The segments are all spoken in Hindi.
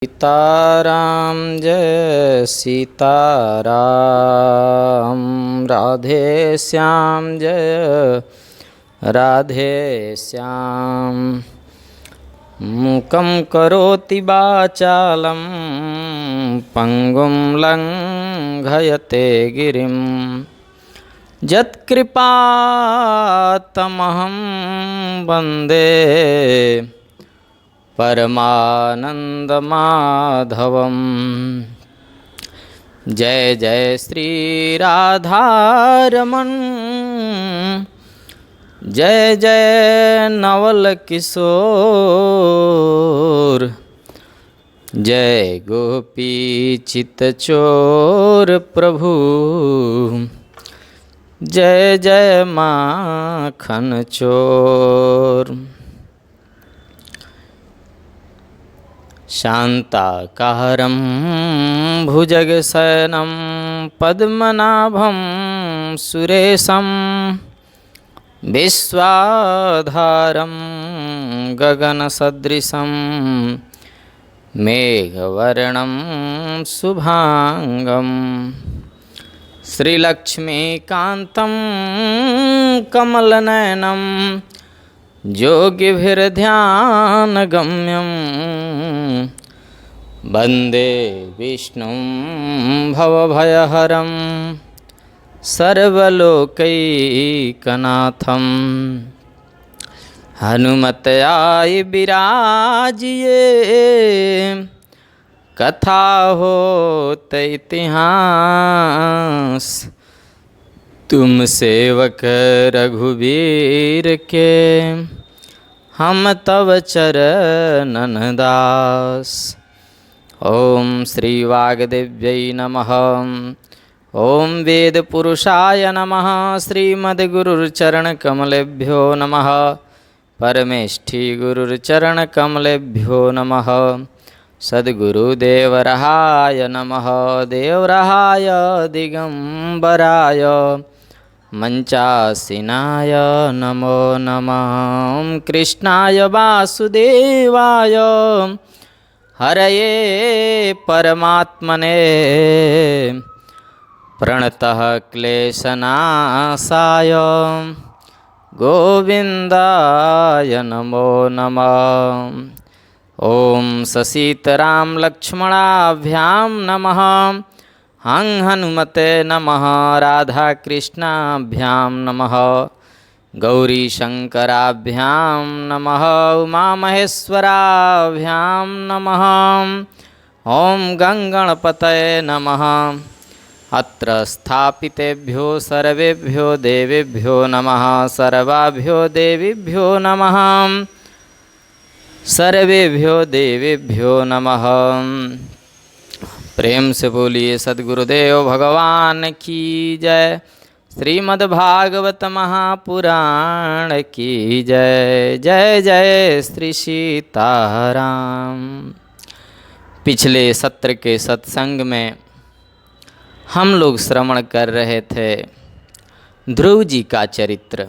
सीताराम जय सीताराम, राधे श्याम जय राधे श्याम। मूकं करोति वाचालं पंगुं लंघयते गिरिं, यत्कृपातमहं वन्दे परमानंदमाधवम। जय जय श्री राधारमण, जय जय नवल किशोर, जय गोपी चित्तचोर प्रभु, जय जय माखन चोर। शान्ताकारं भुजगशयनं पद्मनाभं सुरेशं, विश्वाधारं गगनसदृशं मेघवर्णं शुभांगं, श्रीलक्ष्मीकान्तं कमलनयनं योगिभिर्ध्यानगम्यं, वन्दे विष्णुं भवभयहरं सर्वलोकैकनाथं। हनुमतयाय विराजिए, कथा होत इतिहास, तुम सेवक रघुवीर के, हम तव चरणन दास। ओम श्री वाग्देव्यै नमः। ओम वेद पुरुषाय नमः। श्रीमद्गुरुर्चरणकमलेभ्यो नमः। परमेष्ठी गुरुर्चरणकमलेभ्यो नमः। सद्गुरुदेवरहाय नमः। देवरहाय दिगंबराय मंचासीनाय नमो नमः। कृष्णाय वासुदेवाय हरये परमात्मने, प्रणतः क्लेशनाशाय गोविंदाय नमो नमः। ओम ससीतराम लक्ष्मणाभ्यां नमः। हं हनुमते नमः। राधा कृष्णाभ्यां नमः। गौरी शंकराभ्यां नमः। उमा महेश्वराभ्यां नमः। ओम गंगणपतये नमः। अत्र स्थापितेभ्यो सर्वेभ्यो देवेभ्यो नमः। सर्वाभ्यो देवीभ्यो नमः। सर्वेभ्यो देवेभ्यो नमः। प्रेम से बोलिए सद्गुरुदेव भगवान की जय। श्रीमद्भागवत महापुराण की जय। जय जय श्री सीताराम। पिछले सत्र के सत्संग में हम लोग श्रवण कर रहे थे ध्रुव जी का चरित्र,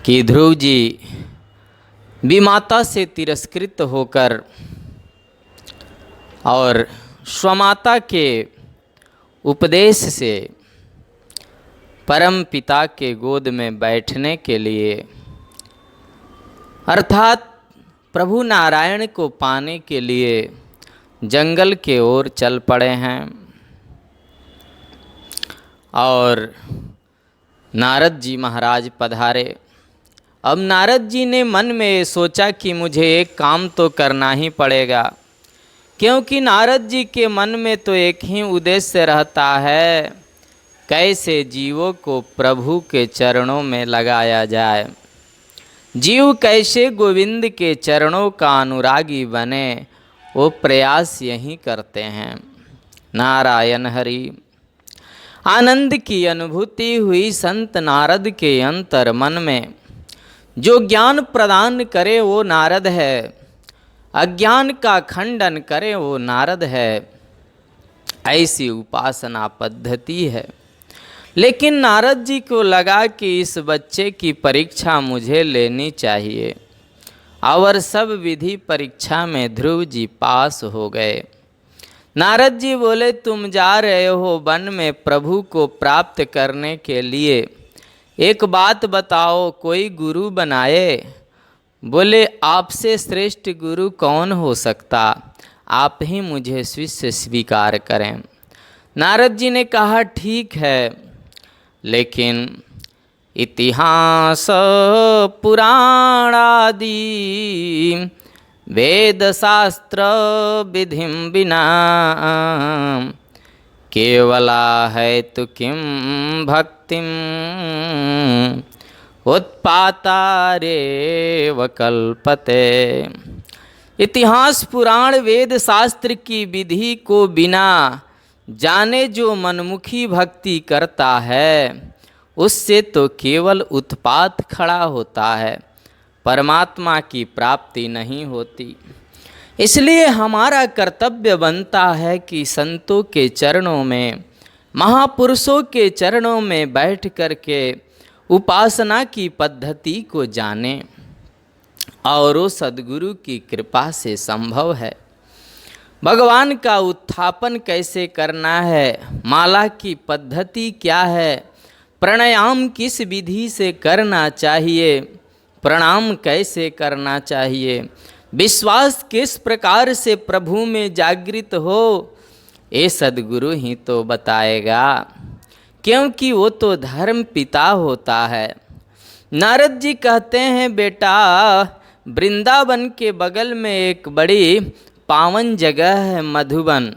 कि ध्रुव जी विमाता से तिरस्कृत होकर और स्वमाता के उपदेश से परम पिता के गोद में बैठने के लिए, अर्थात प्रभु नारायण को पाने के लिए जंगल के ओर चल पड़े हैं। और नारद जी महाराज पधारे। अब नारद जी ने मन में सोचा कि मुझे एक काम तो करना ही पड़ेगा, क्योंकि नारद जी के मन में तो एक ही उद्देश्य रहता है, कैसे जीवों को प्रभु के चरणों में लगाया जाए, जीव कैसे गोविंद के चरणों का अनुरागी बने, वो प्रयास यही करते हैं। नारायण हरि। आनंद की अनुभूति हुई संत नारद के अंतर मन में। जो ज्ञान प्रदान करे वो नारद है, अज्ञान का खंडन करे वो नारद है। ऐसी उपासना पद्धति है। लेकिन नारद जी को लगा कि इस बच्चे की परीक्षा मुझे लेनी चाहिए और सब विधि परीक्षा में ध्रुव जी पास हो गए। नारद जी बोले, तुम जा रहे हो वन में प्रभु को प्राप्त करने के लिए, एक बात बताओ, कोई गुरु बनाए? बोले, आपसे श्रेष्ठ गुरु कौन हो सकता, आप ही मुझे शिष्य स्वीकार करें। नारद जी ने कहा, ठीक है, लेकिन इतिहास पुराण आदि वेद शास्त्र विधिम बिना, केवला है तो किम भक्तिम उत्पाता रेव कल्पते। इतिहास पुराण वेद शास्त्र की विधि को बिना जाने जो मनमुखी भक्ति करता है, उससे तो केवल उत्पात खड़ा होता है, परमात्मा की प्राप्ति नहीं होती। इसलिए हमारा कर्तव्य बनता है कि संतों के चरणों में, महापुरुषों के चरणों में बैठ कर के उपासना की पद्धति को जानें, और वो सद्गुरु की कृपा से संभव है। भगवान का उत्थापन कैसे करना है, माला की पद्धति क्या है, प्राणायाम किस विधि से करना चाहिए, प्रणाम कैसे करना चाहिए, विश्वास किस प्रकार से प्रभु में जागृत हो, ये सद्गुरु ही तो बताएगा, क्योंकि वो तो धर्म पिता होता है। नारद जी कहते हैं, बेटा, वृंदावन के बगल में एक बड़ी पावन जगह है मधुबन।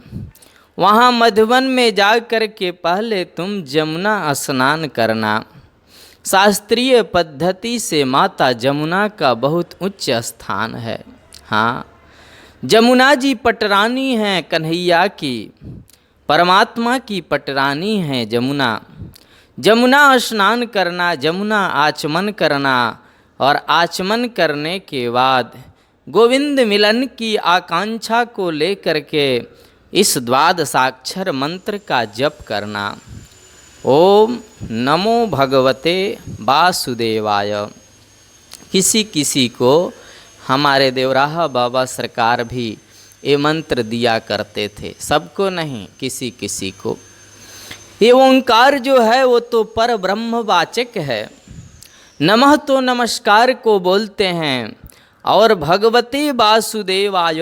वहाँ मधुबन में जा कर के पहले तुम जमुना स्नान करना। शास्त्रीय पद्धति से माता जमुना का बहुत उच्च स्थान है। हाँ, जमुना जी पटरानी हैं कन्हैया की, परमात्मा की पटरानी हैं जमुना। जमुना स्नान करना, जमुना आचमन करना, और आचमन करने के बाद गोविंद मिलन की आकांक्षा को लेकर के इस द्वादशाक्षर मंत्र का जप करना। ओम नमो भगवते वासुदेवाय। किसी किसी को हमारे देवराहा बाबा सरकार भी ये मंत्र दिया करते थे, सबको नहीं, किसी किसी को। ये ओंकार जो है वो तो पर ब्रह्मवाचक है। नमः तो नमस्कार को बोलते हैं, और भगवते वासुदेवाय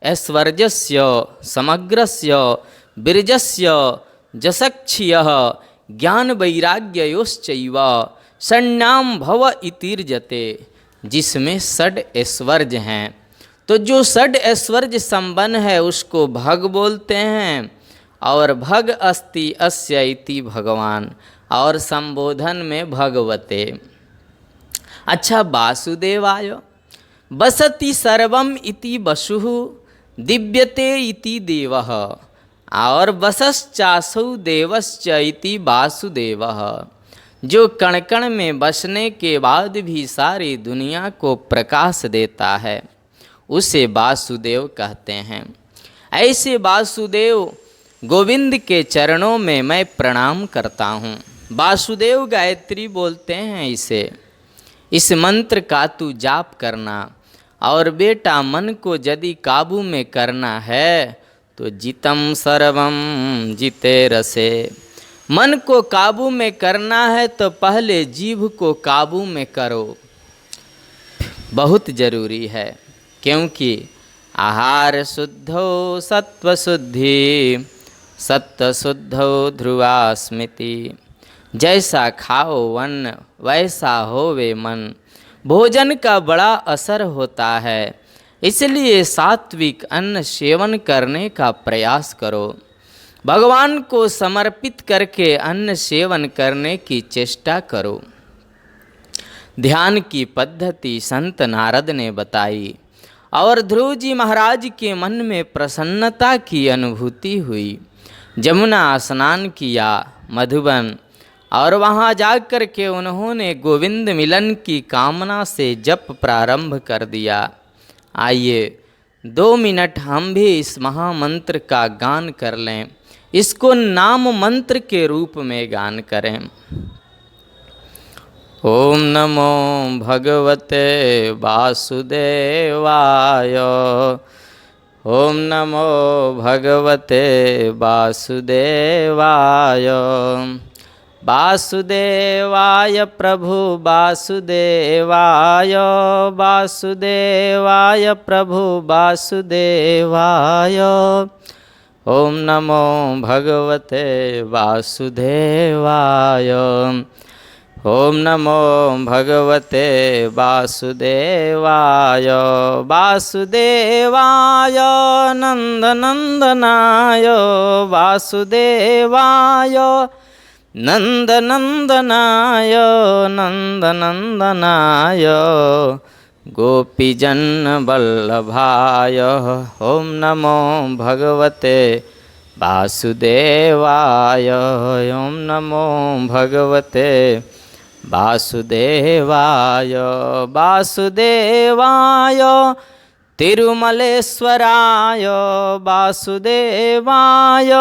ऐश्वर्यस्य समग्रस्य बिरजस्य जसक्षियः ज्ञान वैराग्ययोश्चैव षण्णाम भव इतिर्जते, जिसमें षड ऐश्वर्य हैं। तो जो षड ऐश्वर्य संपन्न है उसको भग बोलते हैं, और भग अस्ति अस्य इति भगवान, और संबोधन में भगवते। अच्छा, वासुदेवाय बसति सर्वम इति वसुः दिव्यते इति देवः, और बसश्चासौ देवश्च इति वासुदेवः। जो कण कण में बसने के बाद भी सारी दुनिया को प्रकाश देता है, उसे वासुदेव कहते हैं। ऐसे वासुदेव गोविंद के चरणों में मैं प्रणाम करता हूँ। वासुदेव गायत्री बोलते हैं इसे। इस मंत्र का तू जाप करना, और बेटा मन को यदि काबू में करना है तो जितम सर्वम जिते रसे। मन को काबू में करना है तो पहले जीभ को काबू में करो, बहुत जरूरी है, क्योंकि आहार शुद्धो सत्व शुद्धि सत्व शुद्धो ध्रुवा स्मृति। जैसा खाओ अन्न वैसा होवे मन। भोजन का बड़ा असर होता है, इसलिए सात्विक अन्न सेवन करने का प्रयास करो। भगवान को समर्पित करके अन्न सेवन करने की चेष्टा करो। ध्यान की पद्धति संत नारद ने बताई, और ध्रुव जी महाराज के मन में प्रसन्नता की अनुभूति हुई। जमुना स्नान किया मधुबन, और वहाँ जाकर के उन्होंने गोविंद मिलन की कामना से जप प्रारंभ कर दिया। आइए 2 मिनट हम भी इस महामंत्र का गान कर लें, इसको नाम मंत्र के रूप में गान करें। ओम नमो भगवते वासुदेवाय। ओम नमो भगवते वासुदेवाय। वासुदेवाय प्रभु वासुदेवाय। वासुदेवाय प्रभु वासुदेवाय। ओम नमो भगवते वासुदेवाय। ओम नमो भगवते वासुदेवाय। वासुदेवाय नंदनंदनाय। वासुदेवाय नंदनंदनाय। नंदनंदनाय गोपीजन वल्लभाय। ओम नमो भगवते वासुदेवाय। ओम नमो भगवते वासुदेवाय। वासुदेवाय तिरुमलेश्वराय। वासुदेवाय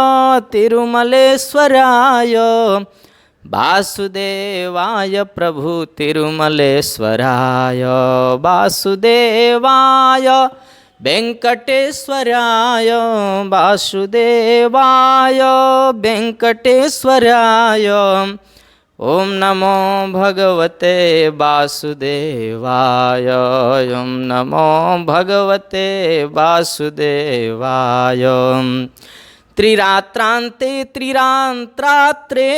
तिरुमलेश्वराय। वासुदेवाय प्रभु तिरुमलेश्वराय। वासुदेवाय वेंकटेश्वराय। वासुदेवाय वेंकटेश्वराय। ओम नमो भगवते वासुदेवाय। ओम नमो भगवते वासुदेवाय। त्रिरात्रांते त्रिरात्रात्रे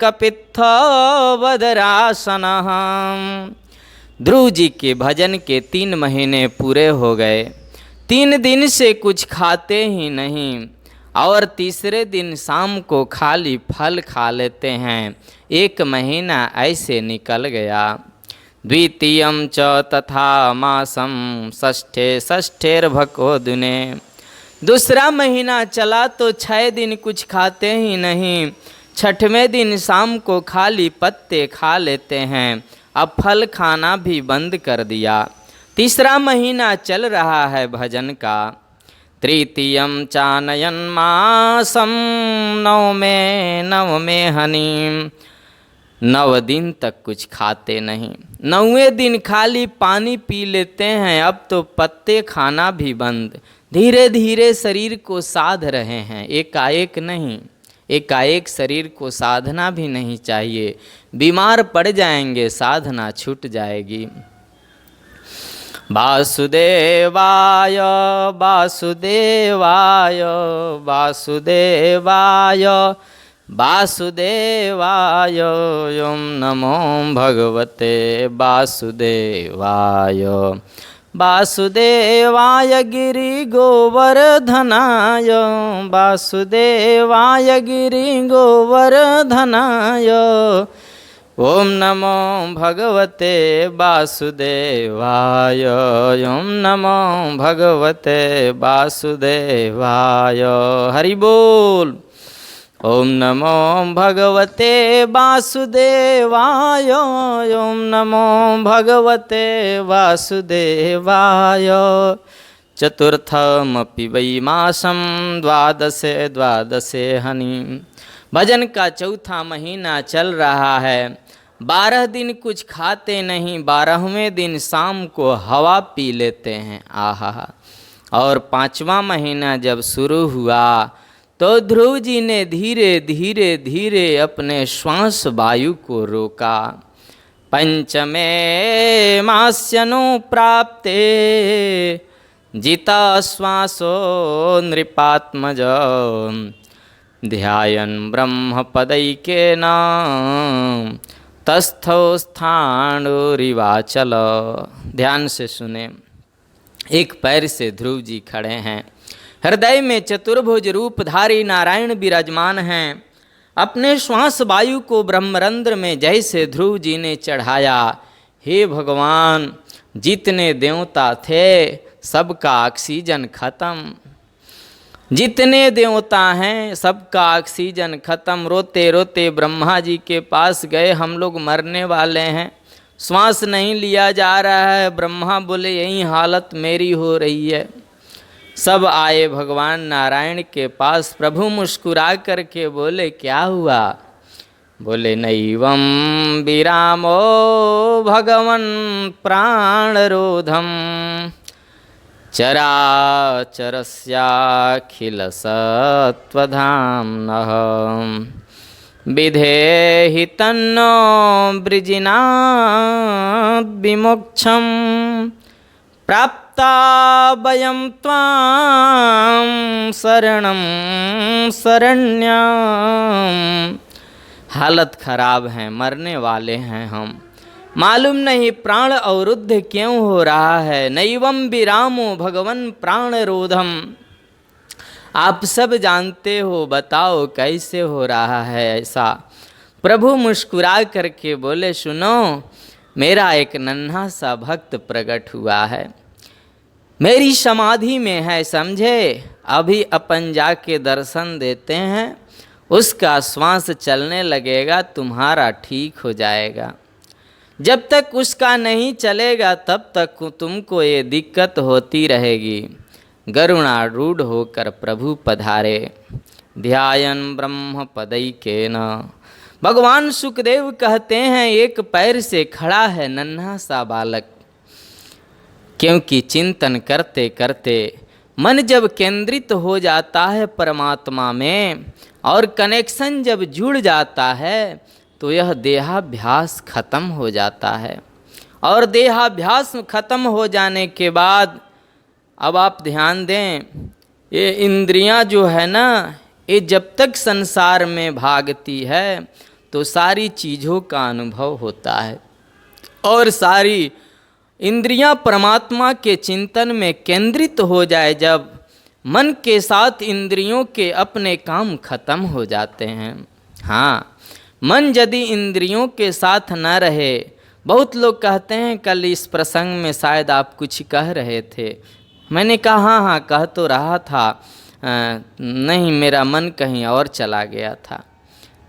कपित्थवदरासनः। ध्रुव जी के भजन के 3 महीने पूरे हो गए। 3 दिन से कुछ खाते ही नहीं और तीसरे दिन शाम को खाली फल खा लेते हैं। 1 महीना ऐसे निकल गया। द्वितीयं च तथा मासं षष्ठे षष्ठेर्भकोदुने। दूसरा महीना चला तो 6 दिन कुछ खाते ही नहीं। 6वें दिन शाम को खाली पत्ते खा लेते हैं। अब फल खाना भी बंद कर दिया। तीसरा महीना चल रहा है भजन का। तृतीयं चानयन मासम नवमे हनीम। 9 दिन तक कुछ खाते नहीं। 9वें दिन खाली पानी पी लेते हैं। अब तो पत्ते खाना भी बंद। धीरे धीरे शरीर को साध रहे हैं, एकाएक नहीं। एकाएक शरीर को साधना भी नहीं चाहिए। बीमार पड़ जाएंगे, साधना छूट जाएगी। वासुदेवाय वासुदेवाय वासुदेवाय वासुदेवाय। ओम नमो भगवते वासुदेवाय। वासुदेवाय गिरि गोवर्धनाय। वासुदेवाय गिरि गोवर्धनाय। ओम नमो भगवते वासुदेवाय। ओम नमो भगवते वासुदेवाय। हरि बोल। ओम नमो भगवते वासुदेवाय। ओम नमो भगवते वासुदेवाय। चतुर्थमपि वै मासं द्वादशे हनि। भजन का 4था महीना चल रहा है। 12 दिन कुछ खाते नहीं। 12वें दिन शाम को हवा पी लेते हैं। आहा। और 5वां महीना जब शुरू हुआ तो ध्रुव जी ने धीरे धीरे धीरे अपने श्वास वायु को रोका। पंचमे मास्यनुप्राप्ते जिता श्वासो नृपात्मज। ध्यायन् ब्रह्मपदैकेन तस्थौ स्थाणुरिवाचल। ध्यान से सुने। एक पैर से ध्रुव जी खड़े हैं। हृदय में चतुर्भुज रूपधारी नारायण विराजमान हैं। अपने श्वास वायु को ब्रह्मरंध्र में जैसे ध्रुव जी ने चढ़ाया। हे भगवान, जितने देवता थे सबका ऑक्सीजन खत्म। जितने देवता हैं सबका ऑक्सीजन खत्म। रोते रोते ब्रह्मा जी के पास गए, हम लोग मरने वाले हैं, श्वास नहीं लिया जा रहा है। ब्रह्मा बोले यही हालत मेरी हो रही है। सब आए भगवान नारायण के पास। प्रभु मुस्कुरा करके बोले क्या हुआ? बोले नैवं विरामो भगवन् प्राणरोधम चराचरस्याखिलसत्त्वधाम्नः विधेहि तन्नो वृजिनात् विमोक्षं प्राप्ता वयं त्वां शरणं शरण्यम्। हालत खराब है, मरने वाले हैं हम, मालूम नहीं प्राण अवरुद्ध क्यों हो रहा है। नैवं विरामो भगवन् प्राणरोधम, आप सब जानते हो, बताओ कैसे हो रहा है ऐसा। प्रभु मुस्कुरा करके बोले सुनो, मेरा एक नन्हा सा भक्त प्रकट हुआ है, मेरी समाधि में है, समझे। अभी अपन जाके दर्शन देते हैं, उसका श्वास चलने लगेगा, तुम्हारा ठीक हो जाएगा। जब तक उसका नहीं चलेगा तब तक तुमको ये दिक्कत होती रहेगी। गरुणारूढ़ होकर प्रभु पधारे, ध्यायन ब्रह्म पदैकेन। भगवान सुखदेव कहते हैं एक पैर से खड़ा है नन्हा सा बालक, क्योंकि चिंतन करते करते मन जब केंद्रित हो जाता है परमात्मा में और कनेक्शन जब जुड़ जाता है तो यह देहाभ्यास खत्म हो जाता है। और देहाभ्यास खत्म हो जाने के बाद अब आप ध्यान दें, ये इंद्रियां जो है ना, ये जब तक संसार में भागती है तो सारी चीज़ों का अनुभव होता है, और सारी इंद्रियां परमात्मा के चिंतन में केंद्रित हो जाए, जब मन के साथ इंद्रियों के अपने काम खत्म हो जाते हैं। हाँ, मन यदि इंद्रियों के साथ न रहे, बहुत लोग कहते हैं कल इस प्रसंग में शायद आप कुछ कह रहे थे, मैंने कहा हाँ हाँ कह तो रहा था, नहीं मेरा मन कहीं और चला गया था।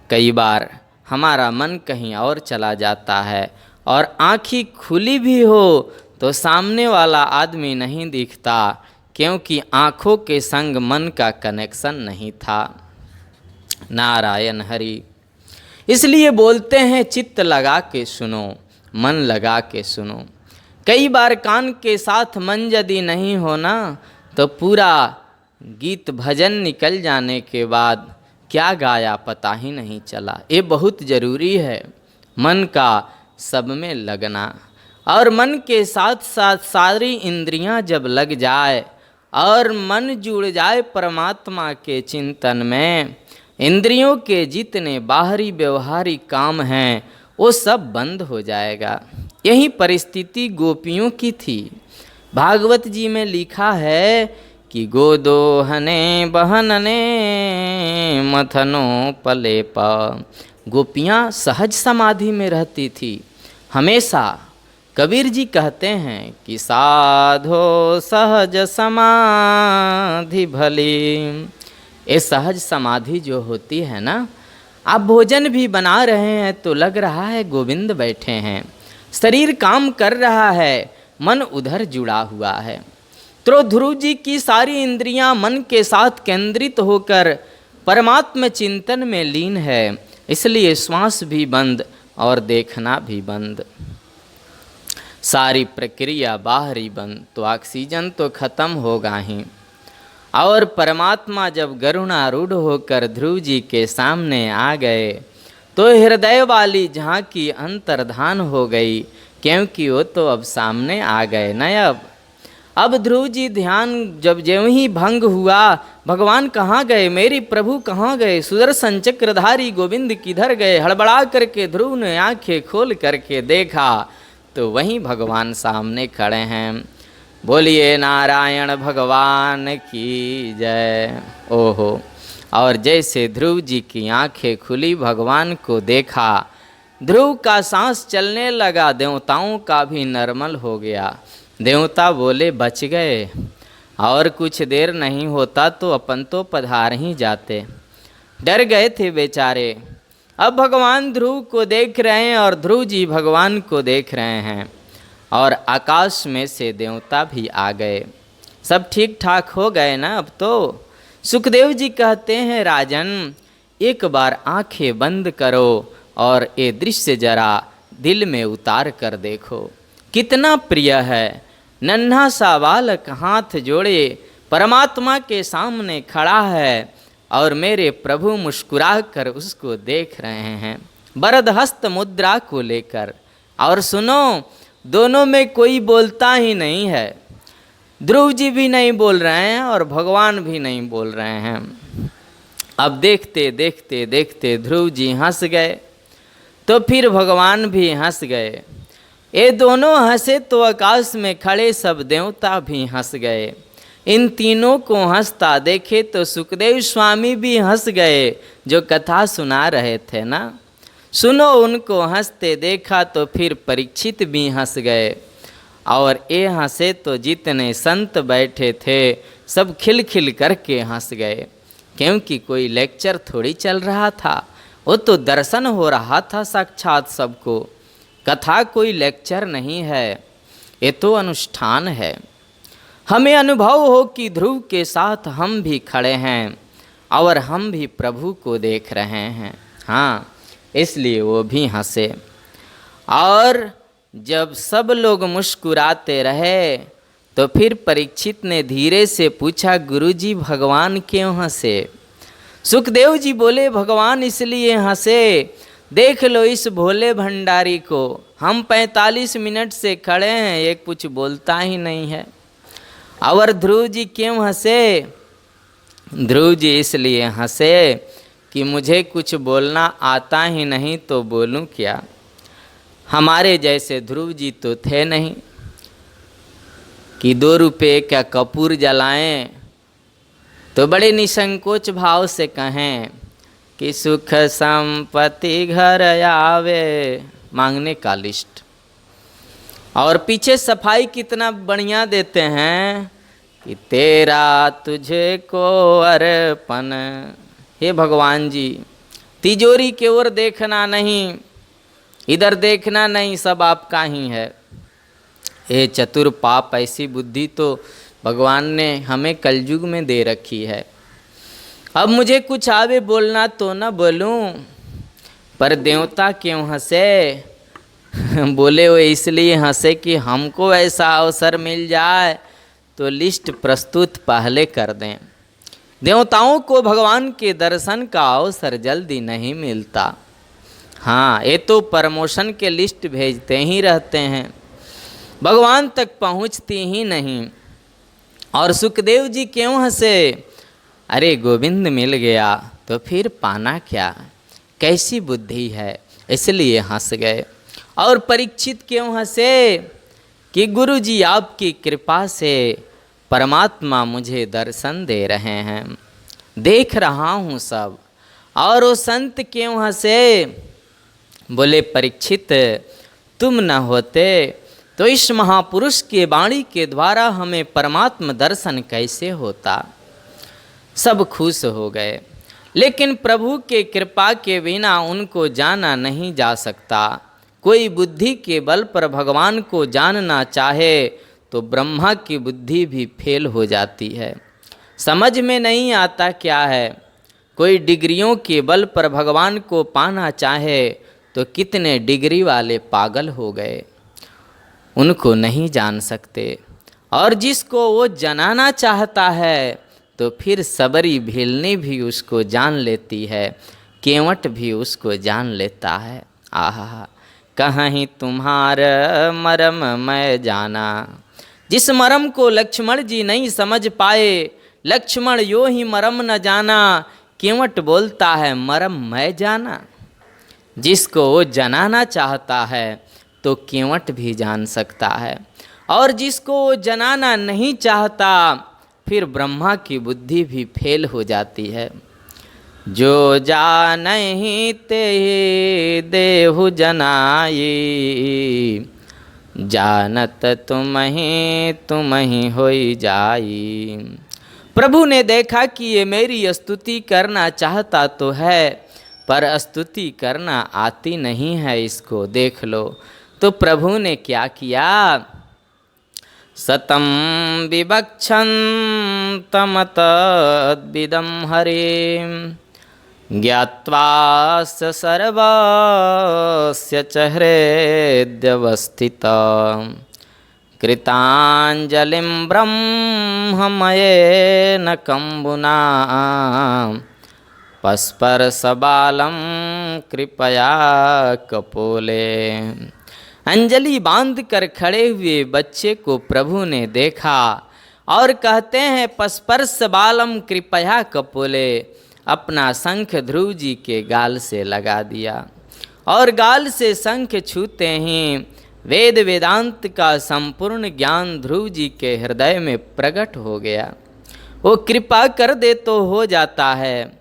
कई बार हमारा मन कहीं और चला जाता है और आँखी खुली भी हो तो सामने वाला आदमी नहीं दिखता, क्योंकि आँखों के संग मन का कनेक्शन नहीं था। नारायण हरि। इसलिए बोलते हैं चित्त लगा के सुनो, मन लगा के सुनो। कई बार कान के साथ मन यदि नहीं होना तो पूरा गीत भजन निकल जाने के बाद क्या गाया पता ही नहीं चला। ये बहुत ज़रूरी है मन का सब में लगना, और मन के साथ साथ सारी इंद्रियां जब लग जाए और मन जुड़ जाए परमात्मा के चिंतन में, इंद्रियों के जितने बाहरी व्यवहारिक काम हैं वो सब बंद हो जाएगा। यही परिस्थिति गोपियों की थी। भागवत जी में लिखा है कि गोदोहने बहनने मथनो पलेप। गोपियाँ सहज समाधि में रहती थी हमेशा। कबीर जी कहते हैं कि साधो सहज समाधि भली। ये सहज समाधि जो होती है ना, आप भोजन भी बना रहे हैं तो लग रहा है गोविंद बैठे हैं, शरीर काम कर रहा है, मन उधर जुड़ा हुआ है। तो ध्रुव जी की सारी इंद्रियां मन के साथ केंद्रित होकर परमात्मा चिंतन में लीन है, इसलिए श्वास भी बंद और देखना भी बंद, सारी प्रक्रिया बाहरी बंद, तो ऑक्सीजन तो खत्म होगा ही। और परमात्मा जब गरुणारूढ़ होकर ध्रुव जी के सामने आ गए तो हृदय वाली झांकी अंतर्धान हो गई, क्योंकि वो तो अब सामने आ गए न। अब ध्रुव जी ध्यान जब ज्यों ही भंग हुआ, भगवान कहाँ गए, मेरी प्रभु कहाँ गए, सुदर्शन चक्रधारी गोविंद किधर गए, हड़बड़ा करके ध्रुव ने आंखें खोल करके देखा तो वहीं भगवान सामने खड़े हैं। बोलिए नारायण भगवान की जय। ओहो। और जैसे ध्रुव जी की आंखें खुली, भगवान को देखा, ध्रुव का सांस चलने लगा, देवताओं का भी नॉर्मल हो गया। देवता बोले बच गए, और कुछ देर नहीं होता तो अपन तो पधार ही जाते। डर गए थे बेचारे। अब भगवान ध्रुव को देख रहे हैं और ध्रुव जी भगवान को देख रहे हैं, और आकाश में से देवता भी आ गए। सब ठीक ठाक हो गए ना अब तो। सुखदेव जी कहते हैं राजन, एक बार आंखें बंद करो और ये दृश्य जरा दिल में उतार कर देखो, कितना प्रिय है। नन्हा सा बालक हाथ जोड़े परमात्मा के सामने खड़ा है और मेरे प्रभु मुस्कुरा कर उसको देख रहे हैं वरद हस्त मुद्रा को लेकर। और सुनो, दोनों में कोई बोलता ही नहीं है। ध्रुव जी भी नहीं बोल रहे हैं और भगवान भी नहीं बोल रहे हैं। अब देखते देखते देखते ध्रुव जी हंस गए तो फिर भगवान भी हंस गए। ये दोनों हंसे तो आकाश में खड़े सब देवता भी हंस गए। इन तीनों को हंसता देखे तो सुखदेव स्वामी भी हंस गए जो कथा सुना रहे थे ना। सुनो, उनको हंसते देखा तो फिर परीक्षित भी हंस गए। और ये हंसे तो जितने संत बैठे थे सब खिलखिल करके हंस गए, क्योंकि कोई लेक्चर थोड़ी चल रहा था, वो तो दर्शन हो रहा था साक्षात सबको। कथा कोई लेक्चर नहीं है, ये तो अनुष्ठान है। हमें अनुभव हो कि ध्रुव के साथ हम भी खड़े हैं और हम भी प्रभु को देख रहे हैं। हाँ, इसलिए वो भी हंसे। और जब सब लोग मुस्कुराते रहे तो फिर परीक्षित ने धीरे से पूछा, गुरुजी भगवान क्यों हंसे? सुखदेव जी बोले, भगवान इसलिए हंसे, देख लो इस भोले भंडारी को, हम 45 मिनट से खड़े हैं, ये कुछ बोलता ही नहीं है। और ध्रुव जी क्यों हंसे? ध्रुव जी इसलिए हंसे कि मुझे कुछ बोलना आता ही नहीं तो बोलूं क्या। हमारे जैसे ध्रुव जी तो थे नहीं कि 2 रुपये का कपूर जलाएं तो बड़े निसंकोच भाव से कहें कि सुख संपत्ति घर आवे, मांगने का लिस्ट। और पीछे सफाई कितना बढ़िया देते हैं कि तेरा तुझे को अर्पण। हे भगवान जी, तिजोरी की ओर देखना नहीं, इधर देखना नहीं, सब आपका ही है। ये चतुर पाप ऐसी बुद्धि तो भगवान ने हमें कलयुग में दे रखी है। अब मुझे कुछ आवे बोलना तो न बोलूं, पर देवता क्यों हंसे? बोले वो इसलिए हंसे कि हमको ऐसा अवसर मिल जाए तो लिस्ट प्रस्तुत पहले कर दें। देवताओं को भगवान के दर्शन का अवसर जल्दी नहीं मिलता। हाँ, ये तो प्रमोशन के लिस्ट भेजते ही रहते हैं, भगवान तक पहुँचती ही नहीं। और सुखदेव जी क्यों हंसे? अरे गोविंद मिल गया तो फिर पाना क्या, कैसी बुद्धि है, इसलिए हंस गए। और परीक्षित क्यों हंसे? कि गुरु जी आपकी कृपा से परमात्मा मुझे दर्शन दे रहे हैं, देख रहा हूँ सब। और वो संत क्यों हंसे? बोले परीक्षित, तुम न होते तो इस महापुरुष के वाणी के द्वारा हमें परमात्मा दर्शन कैसे होता। सब खुश हो गए, लेकिन प्रभु के कृपा के बिना उनको जाना नहीं जा सकता। कोई बुद्धि के बल पर भगवान को जानना चाहे तो ब्रह्मा की बुद्धि भी फेल हो जाती है, समझ में नहीं आता क्या है। कोई डिग्रियों के बल पर भगवान को पाना चाहे तो कितने डिग्री वाले पागल हो गए, उनको नहीं जान सकते। और जिसको वो जनाना चाहता है तो फिर सबरी भेलनी भी उसको जान लेती है, केवट भी उसको जान लेता है। आहा, कहीं तुम्हारा मरम मैं जाना। जिस मरम को लक्ष्मण जी नहीं समझ पाए, लक्ष्मण यो ही मरम न जाना, केवट बोलता है मरम मैं जाना। जिसको वो जनाना चाहता है तो केवट भी जान सकता है, और जिसको वो जनाना नहीं चाहता फिर ब्रह्मा की बुद्धि भी फेल हो जाती है। जो जानहि ते देहु जनाई, जानत तुम्हि होई जाई। प्रभु ने देखा कि ये मेरी स्तुति करना चाहता तो है, पर स्तुति करना आती नहीं है इसको, देख लो। तो प्रभु ने क्या किया? सतम विवक्षं तमतद्विदं हरे, ज्ञात्वा स सर्वस्य च हृद्यवस्थितम् कृताञ्जलिं ब्रह्ममयेन कम्बुना पस्पर्शबालं कृपया कपोले। अंजलि बांध कर खड़े हुए बच्चे को प्रभु ने देखा और कहते हैं पस्पर्श बालम कृपया कपोले, अपना शंख ध्रुव जी के गाल से लगा दिया और गाल से शंख छूते ही वेद वेदांत का संपूर्ण ज्ञान ध्रुव जी के हृदय में प्रकट हो गया। वो कृपा कर दे तो हो जाता है।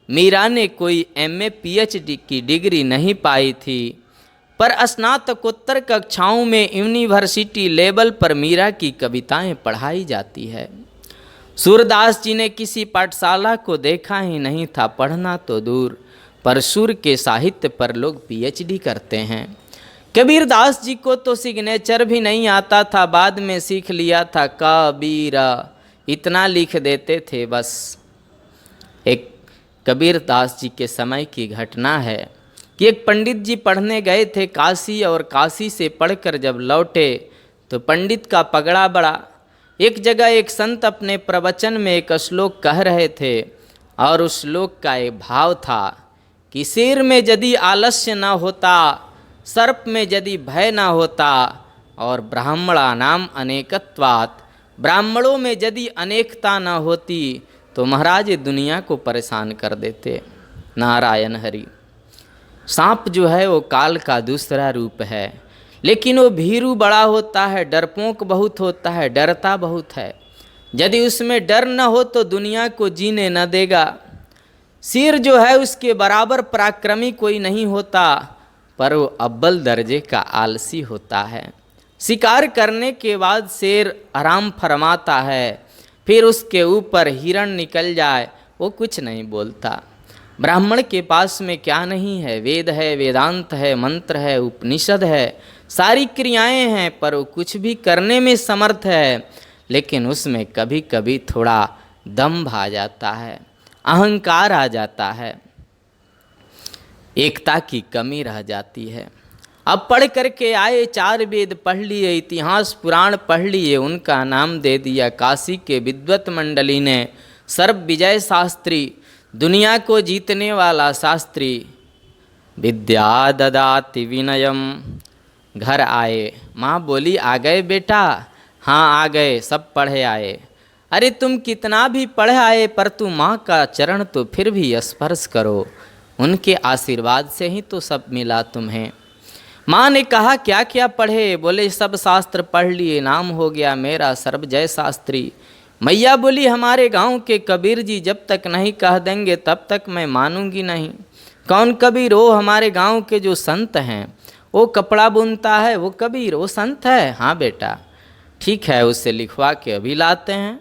मीरा ने कोई MA PhD की डिग्री नहीं पाई थी, पर स्नातकोत्तर कक्षाओं में यूनिवर्सिटी लेवल पर मीरा की कविताएं पढ़ाई जाती है। सूरदास जी ने किसी पाठशाला को देखा ही नहीं था, पढ़ना तो दूर, पर सूर के साहित्य पर लोग PhD करते हैं। कबीरदास जी को तो सिग्नेचर भी नहीं आता था, बाद में सीख लिया था। कबीरा इतना लिख देते थे बस। एक कबीरदास जी के समय की घटना है कि एक पंडित जी पढ़ने गए थे काशी, और काशी से पढ़कर जब लौटे तो पंडित का पगड़ा बड़ा। एक जगह एक संत अपने प्रवचन में एक श्लोक कह रहे थे, और उस श्लोक का एक भाव था कि शेर में यदि आलस्य न होता, सर्प में यदि भय न होता, और ब्राह्मणा नाम अनेकत्वात्, ब्राह्मणों में यदि अनेकता न होती तो महाराज दुनिया को परेशान कर देते। नारायण हरि। सांप जो है वो काल का दूसरा रूप है, लेकिन वो भीरू बड़ा होता है, डरपोक बहुत होता है, डरता बहुत है। यदि उसमें डर न हो तो दुनिया को जीने न देगा। शेर जो है उसके बराबर पराक्रमी कोई नहीं होता, पर वो अव्वल दर्जे का आलसी होता है। शिकार करने के बाद शेर आराम फरमाता है, फिर उसके ऊपर हिरण निकल जाए वो कुछ नहीं बोलता। ब्राह्मण के पास में क्या नहीं है? वेद है, वेदांत है, मंत्र है, उपनिषद है, सारी क्रियाएं हैं, पर वो कुछ भी करने में समर्थ है, लेकिन उसमें कभी कभी थोड़ा दंभ आ जाता है, अहंकार आ जाता है, एकता की कमी रह जाती है। अब पढ़ करके आए, 4 वेद पढ़ लिए, इतिहास पुराण पढ़ लिए, उनका नाम दे दिया काशी के विद्वत मंडली ने सर्व विजय शास्त्री, दुनिया को जीतने वाला शास्त्री। विद्या ददाति विनयम। घर आए, माँ बोली आ गए बेटा? हाँ आ गए, सब पढ़े आए। अरे तुम कितना भी पढ़े आए, पर तुम माँ का चरण तो फिर भी स्पर्श करो, उनके आशीर्वाद से ही तो सब मिला तुम्हें। माँ ने कहा क्या क्या पढ़े? बोले सब शास्त्र पढ़ लिए, नाम हो गया मेरा सर्वजय शास्त्री। मैया बोली हमारे गांव के कबीर जी जब तक नहीं कह देंगे तब तक मैं मानूंगी नहीं। कौन कबीर? वो हमारे गांव के जो संत हैं, वो कपड़ा बुनता है, वो कबीर, वो संत है। हाँ बेटा ठीक है, उससे लिखवा के अभी लाते हैं।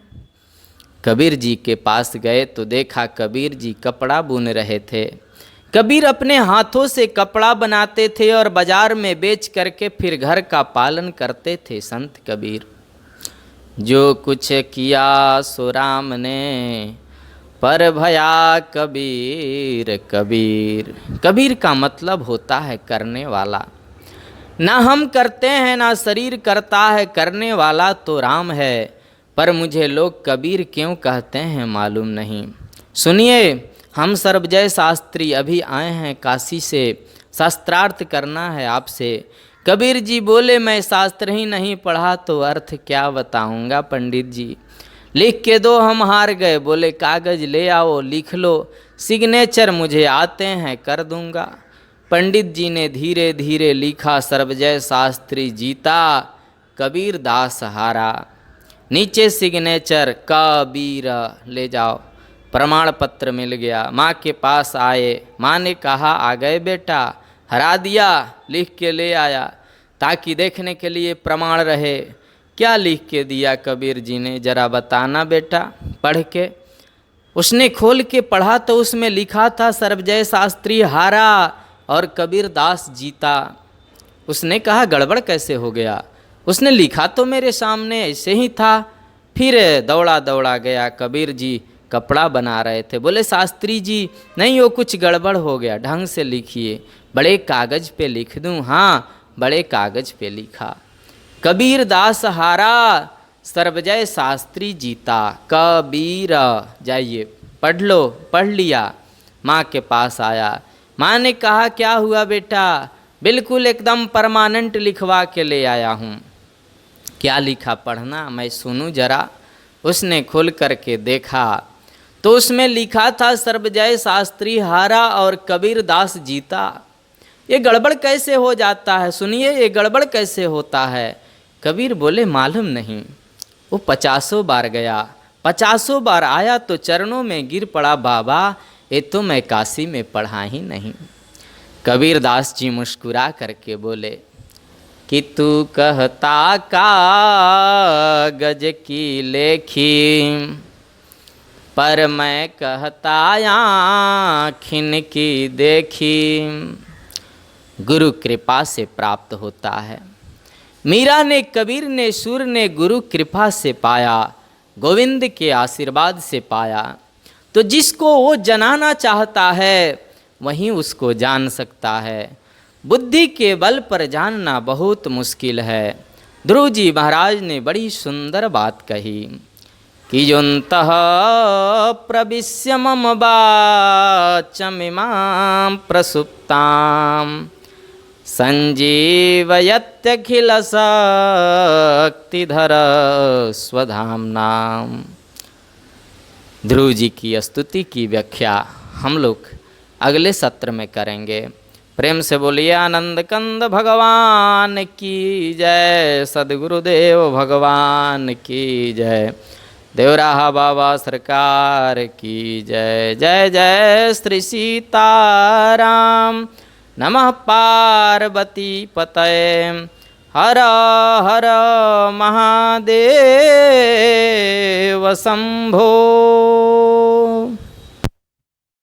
कबीर जी के पास गए तो देखा कबीर जी कपड़ा बुन रहे थे। कबीर अपने हाथों से कपड़ा बनाते थे और बाजार में बेच करके फिर घर का पालन करते थे। संत कबीर। जो कुछ किया सो राम ने, पर भया कबीर कबीर। कबीर का मतलब होता है करने वाला। ना हम करते हैं ना शरीर करता है, करने वाला तो राम है, पर मुझे लोग कबीर क्यों कहते हैं मालूम नहीं। सुनिए, हम सर्वजय शास्त्री अभी आए हैं काशी से, शास्त्रार्थ करना है आपसे। कबीर जी बोले मैं शास्त्र ही नहीं पढ़ा तो अर्थ क्या बताऊंगा पंडित जी, लिख के दो। हम हार गए। बोले कागज ले आओ, लिख लो, सिग्नेचर मुझे आते हैं कर दूंगा। पंडित जी ने धीरे धीरे लिखा, सर्वजय शास्त्री जीता, कबीर दास हारा। नीचे सिग्नेचर कबीर, ले जाओ। प्रमाण पत्र मिल गया। माँ के पास आए, माँ ने कहा आ गए बेटा? हरा दिया, लिख के ले आया ताकि देखने के लिए प्रमाण रहे। क्या लिख के दिया कबीर जी ने, जरा बताना बेटा पढ़ के। उसने खोल के पढ़ा तो उसमें लिखा था सर्वजय शास्त्री हारा और कबीर दास जीता। उसने कहा गड़बड़ कैसे हो गया? उसने लिखा तो मेरे सामने ऐसे ही था। फिर दौड़ा दौड़ा गया, कबीर जी कपड़ा बना रहे थे। बोले शास्त्री जी नहीं, वो कुछ गड़बड़ हो गया, ढंग से लिखिए। बड़े कागज पे लिख दूं? हाँ, बड़े कागज पे लिखा। कबीर दास हारा, सर्वजय शास्त्री जीता। कबीर, जाइए पढ़ लो। पढ़ लिया, माँ के पास आया। माँ ने कहा क्या हुआ बेटा? बिल्कुल एकदम परमानेंट लिखवा के ले आया हूँ। क्या लिखा, पढ़ना, मैं सुनूं जरा। उसने खोल करके देखा तो उसमें लिखा था सर्वजय शास्त्री हारा और कबीर दास जीता। ये गड़बड़ कैसे हो जाता है? सुनिए, ये गड़बड़ कैसे होता है? कबीर बोले मालूम नहीं। वो 50 बार गया, 50 बार आया तो चरणों में गिर पड़ा, बाबा ये तो मैं काशी में पढ़ा ही नहीं। कबीर दास जी मुस्कुरा करके बोले कि तू कहता कागज की लेखी, पर मैं कहता आँखिन की देखी। गुरु कृपा से प्राप्त होता है। मीरा ने, कबीर ने, सूर ने गुरु कृपा से पाया, गोविंद के आशीर्वाद से पाया। तो जिसको वो जनाना चाहता है वहीं उसको जान सकता है। बुद्धि के बल पर जानना बहुत मुश्किल है। ध्रुव जी महाराज ने बड़ी सुंदर बात कही कि योऽन्तः प्रविश्य मम वाचमिमां प्रसुप्तां संजीवयत्यखिल शक्तिधर स्वधाम्नां। ध्रुव जी की स्तुति की व्याख्या हम लोग अगले सत्र में करेंगे। प्रेम से बोलिए आनंद कंद भगवान की जय, सद्गुरुदेव भगवान की जय, देवराहा बाबा सरकार की जय। जय जय श्री सीताराम। नमः पार्वती पतये, हर हर महादेव शंभो।